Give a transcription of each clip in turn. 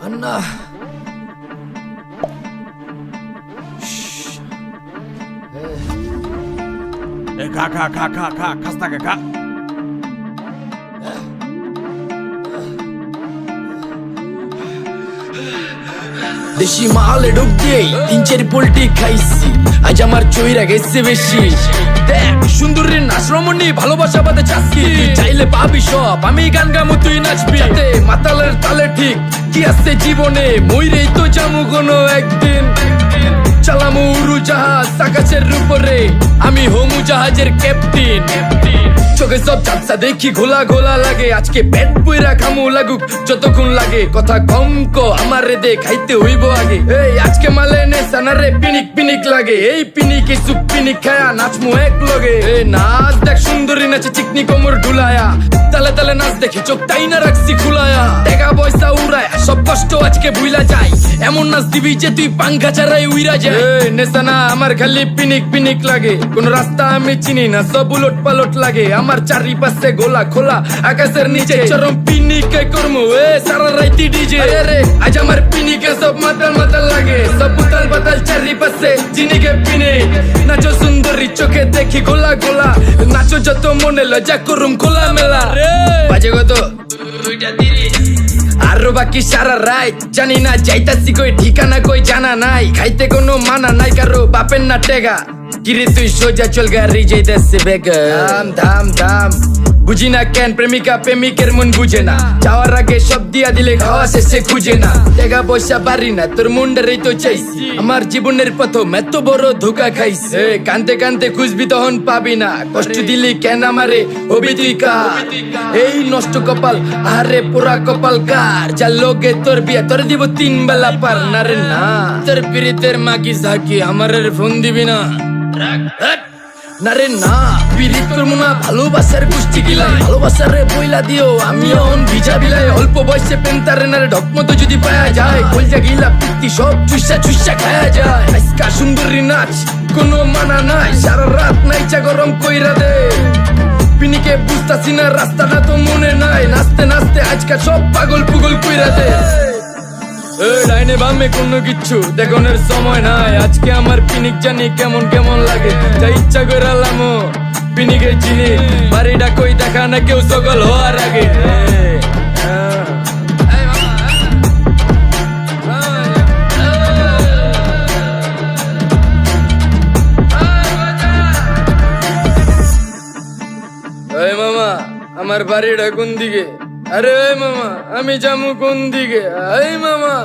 అన్నా খাস্তা খা দেশি মালে ডুব দিয়ে 3-4 পোল্টি খাইছি, আজ আমার চইরা গেছে বেশি। দেখ সুন্দরীর নাচ রমণী, ভালোবাসা বাদে চাচ্ছি, চাইলে পাবি সব, আমি গান গামু তুই নাচবি। মাতালের তালে ঠিক কি আছে জীবনে, মইরেই তো যামু কোনো একদিন। চালামু উড়োজাহাজ আকাশের উপরে, আমি হমু জাহাজের ক্যাপ্টেন। চোখে সব চাপসা দেখি ঘোলা ঘোলা লাগে, আজকে পেট পুইরা খামু লাগুক যতক্ষণ লাগে। কথা কম কো আমারে দে খাইতে হইব আগে। এই আজকে মালে নে সানারে পিনিক পিনিক লাগে, এই পিনিকে সুপ পিনিক খায়া নাচমু এক লগে। এই নাচ দেখ সুন্দরী নাচে চিকনি কোমর ঢুলায়া, তালে তালে নাচ দেখি চোখ তাই না রাখছি খুলায়া। টাকা পয়সা উড়ায় সব কষ্ট আজকে ভুইলা যায়, এমন নাচ দিবি যে তুই পাঙ্খা ছাড়াই উইরা যায়। নেশানা আমার খালি পিনিক পিনিক লাগে, কোন রাস্তা আমি চিনি না, সব উলট পালট লাগে। আমার চারিপাশে গোলা খোলা আকাশের নিচে, চরম পিনিকে করমু সারা রাইতি ডিজে। রে আজ আমার পিনিকে সব মাতাল মাতাল লাগে, সব উতাল বাতাল চারিপাশে চিনিকে পিনিক। নাচো সুন্দরী চোখে দেখি গোলা গোলা, নাচো যত মনে লজ্জা করুম খোলা মেলা। বাজে কত 2:30, আরো বাকি সারা রাত জানি না যাইতাছি কই, ঠিকানা কই জানা নাই, খাইতে কোনো মানা নাই কারো বাপের না টেগা। কিরে তুই সোজা চল গাড়ি যাইতাছে বেগা, ধাম ধাম ধাম। বুঝি না কেন প্রেমিকা প্রেমিকের মন বুঝে না, যাওয়ার আগে সব দিয়া দিলে খাওয়া শেষে খুঁজে না। টাকা পয়সা পারি না তোর মুন্ডারেই তো চাইছি, আমার জীবনের প্রথম এত বড় ধোকা খাইছে। কানতে কানতে খুঁজবি তখন পাবি না, কষ্ট দিলি কেন আমারে হবি তুই কার। এই নষ্ট কপাল আরে পোড়া কপাল কার, যার লোকে তোর বিয়া তোর দিব 3 বেলা পার। না রে না, তোর পিরিতের মাকি ঝাঁকি আমারে ফোন দিবি না। না রে না, পিরিত করবো না, ভালোবাসার গোষ্ঠী গিলাই, ভালোবাসারে বইলা দিও আমি অন ভিজা বিলাই। অল্প বয়সে পেন্তারে নারে ঢকমতো যদি পায়া যায়, কলজা গিলা পিত্তি সব চুষা চুষা খায়া যায়। আজকা সুন্দরী নাচ কোনো মানা নাই, সারা রাত নাইচা গরম কইরা দে। পিনিকে বুঝতাছি না রাস্তাটা তো মনে নাই, নাচতে নাচতে আজকা সব পাগল পুগল কইরা দে। ডাইনে বামে কোনো কিচ্ছু দেখনের সময় নাই, আজকে আমার পিনিক জানি কেমন কেমন লাগে। যা ইচ্ছা করে লামো পিনিকে চিনি, বাড়িটা কই দেখা না কেউ সকল হওয়ার আগে। এই মামা আমার বাড়িটা কোন দিকে? আরে মামা আমি যামু কোন দিকে? এই মামা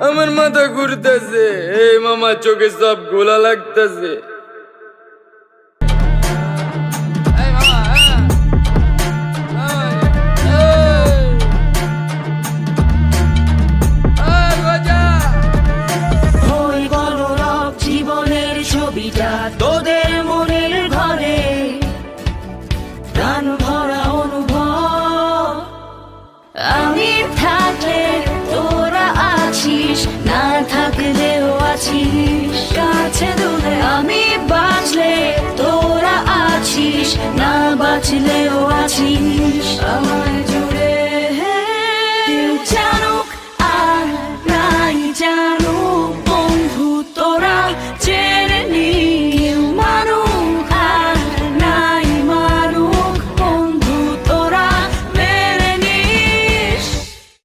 আমার মাথা ঘুরতেছে, এই মামা চোখে সব গোলা লাগতেছে।